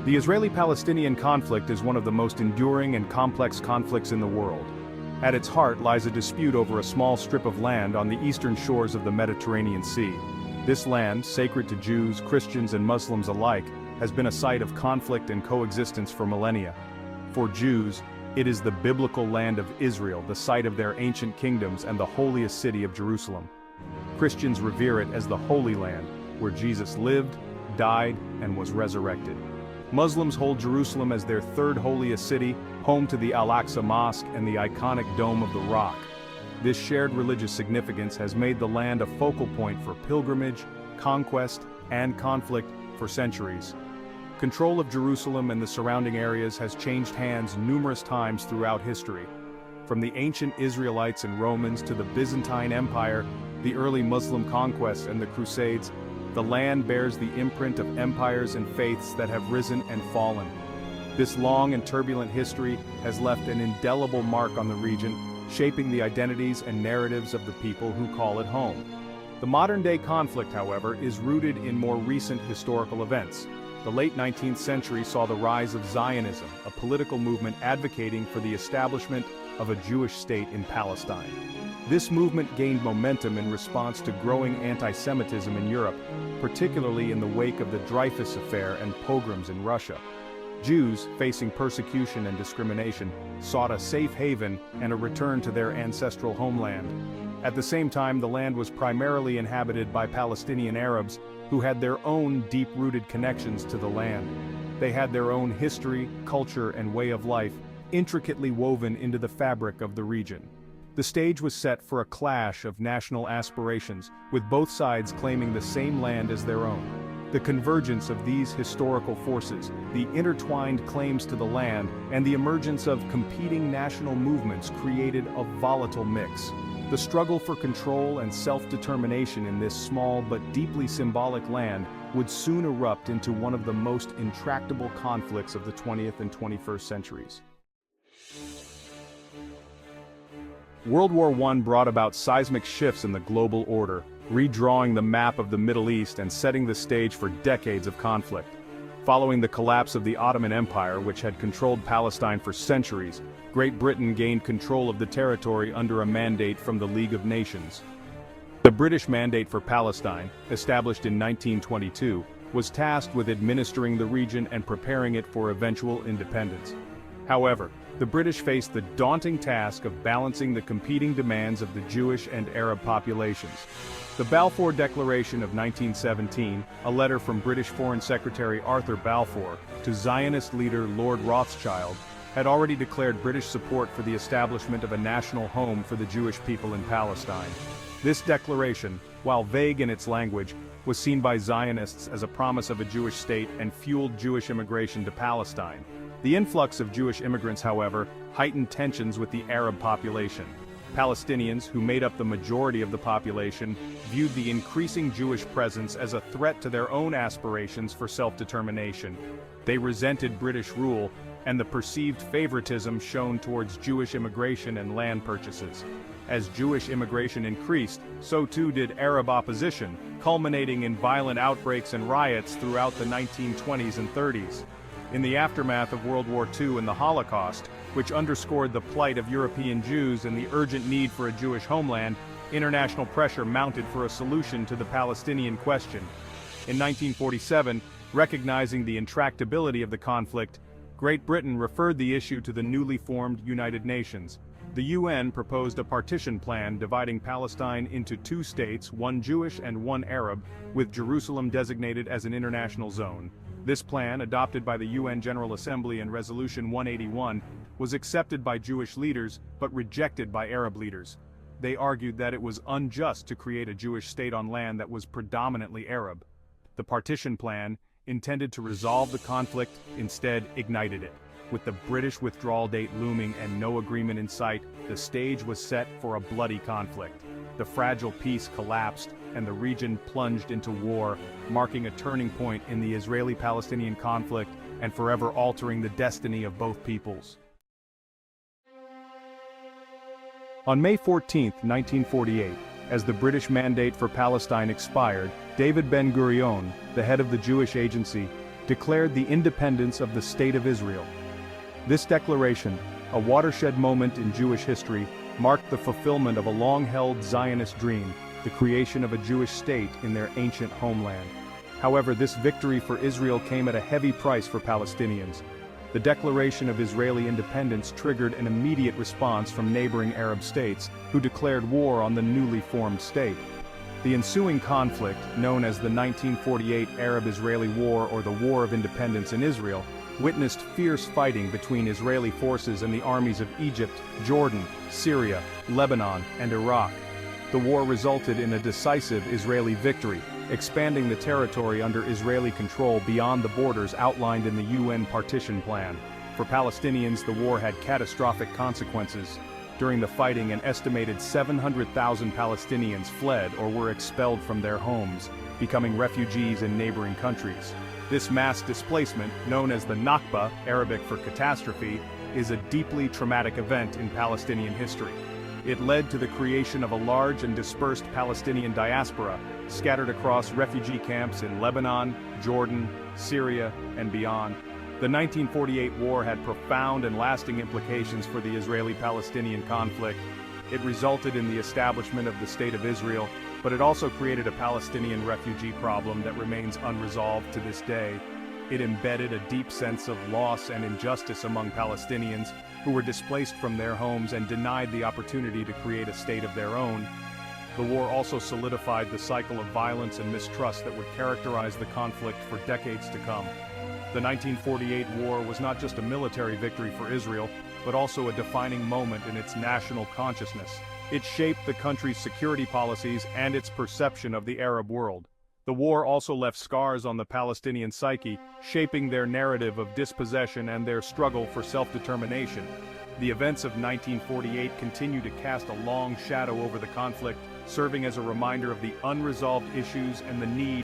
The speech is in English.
The Israeli-Palestinian conflict is one of the most enduring and complex conflicts in the world. At its heart lies a dispute over a small strip of land on the eastern shores of the Mediterranean Sea. This land, sacred to Jews, Christians, and Muslims alike, has been a site of conflict and coexistence for millennia. For Jews, it is the biblical land of Israel, the site of their ancient kingdoms and the holiest city of Jerusalem. Christians revere it as the Holy Land, where Jesus lived, died, and was resurrected. Muslims hold Jerusalem as their third holiest city, home to the Al-Aqsa Mosque and the iconic Dome of the Rock. This shared religious significance has made the land a focal point for pilgrimage, conquest, and conflict for centuries. Control of Jerusalem and the surrounding areas has changed hands numerous times throughout history. From the ancient Israelites and Romans to the Byzantine Empire, the early Muslim conquests and the Crusades, the land bears the imprint of empires and faiths that have risen and fallen. This long and turbulent history has left an indelible mark on the region, shaping the identities and narratives of the people who call it home. The modern-day conflict, however, is rooted in more recent historical events. The late 19th century saw the rise of Zionism, a political movement advocating for the establishment of a Jewish state in Palestine. This movement gained momentum in response to growing anti-Semitism in Europe, particularly in the wake of the Dreyfus Affair and pogroms in Russia. Jews, facing persecution and discrimination, sought a safe haven and a return to their ancestral homeland. At the same time, the land was primarily inhabited by Palestinian Arabs, who had their own deep-rooted connections to the land. They had their own history, culture, and way of life, intricately woven into the fabric of the region. The stage was set for a clash of national aspirations, with both sides claiming the same land as their own. The convergence of these historical forces, the intertwined claims to the land, and the emergence of competing national movements created a volatile mix. The struggle for control and self-determination in this small but deeply symbolic land would soon erupt into one of the most intractable conflicts of the 20th and 21st centuries. World War I brought about seismic shifts in the global order, redrawing the map of the Middle East and setting the stage for decades of conflict. Following the collapse of the Ottoman Empire, which had controlled Palestine for centuries, Great Britain gained control of the territory under a mandate from the League of Nations. The British Mandate for Palestine, established in 1922, was tasked with administering the region and preparing it for eventual independence. However, the British faced the daunting task of balancing the competing demands of the Jewish and Arab populations. The Balfour Declaration of 1917, a letter from British Foreign Secretary Arthur Balfour to Zionist leader Lord Rothschild, had already declared British support for the establishment of a national home for the Jewish people in Palestine. This declaration, while vague in its language, was seen by Zionists as a promise of a Jewish state and fueled Jewish immigration to Palestine. The influx of Jewish immigrants, however, heightened tensions with the Arab population. Palestinians, who made up the majority of the population, viewed the increasing Jewish presence as a threat to their own aspirations for self-determination. They resented British rule and the perceived favoritism shown towards Jewish immigration and land purchases. As Jewish immigration increased, so too did Arab opposition, culminating in violent outbreaks and riots throughout the 1920s and 30s. In the aftermath of World War II and the Holocaust, which underscored the plight of European Jews and the urgent need for a Jewish homeland, international pressure mounted for a solution to the Palestinian question. In 1947, recognizing the intractability of the conflict, Great Britain referred the issue to the newly formed United Nations. The UN proposed a partition plan dividing Palestine into two states, one Jewish and one Arab, with Jerusalem designated as an international zone. This plan, adopted by the UN General Assembly in Resolution 181, was accepted by Jewish leaders but rejected by Arab leaders. They argued that it was unjust to create a Jewish state on land that was predominantly Arab. The partition plan, intended to resolve the conflict, instead ignited it. With the British withdrawal date looming and no agreement in sight, the stage was set for a bloody conflict. The fragile peace collapsed, and the region plunged into war, marking a turning point in the Israeli-Palestinian conflict and forever altering the destiny of both peoples. On May 14, 1948, as the British Mandate for Palestine expired, David Ben-Gurion, the head of the Jewish Agency, declared the independence of the State of Israel. This declaration, a watershed moment in Jewish history, marked the fulfillment of a long-held Zionist dream, the creation of a Jewish state in their ancient homeland. However, this victory for Israel came at a heavy price for Palestinians. The declaration of Israeli independence triggered an immediate response from neighboring Arab states, who declared war on the newly formed state. The ensuing conflict, known as the 1948 Arab-Israeli War or the War of Independence in Israel, witnessed fierce fighting between Israeli forces and the armies of Egypt, Jordan, Syria, Lebanon, and Iraq. The war resulted in a decisive Israeli victory, expanding the territory under Israeli control beyond the borders outlined in the UN partition plan. For Palestinians, the war had catastrophic consequences. During the fighting, an estimated 700,000 Palestinians fled or were expelled from their homes, becoming refugees in neighboring countries. This mass displacement, known as the Nakba, Arabic for catastrophe, is a deeply traumatic event in Palestinian history. It led to the creation of a large and dispersed Palestinian diaspora, scattered across refugee camps in Lebanon, Jordan, Syria, and beyond. The 1948 war had profound and lasting implications for the Israeli-Palestinian conflict. It resulted in the establishment of the State of Israel, but it also created a Palestinian refugee problem that remains unresolved to this day. It embedded a deep sense of loss and injustice among Palestinians, who were displaced from their homes and denied the opportunity to create a state of their own. The war also solidified the cycle of violence and mistrust that would characterize the conflict for decades to come. The 1948 war was not just a military victory for Israel, but also a defining moment in its national consciousness. It shaped the country's security policies and its perception of the Arab world. The war also left scars on the Palestinian psyche, shaping their narrative of dispossession and their struggle for self-determination. The events of 1948 continue to cast a long shadow over the conflict, serving as a reminder of the unresolved issues and the need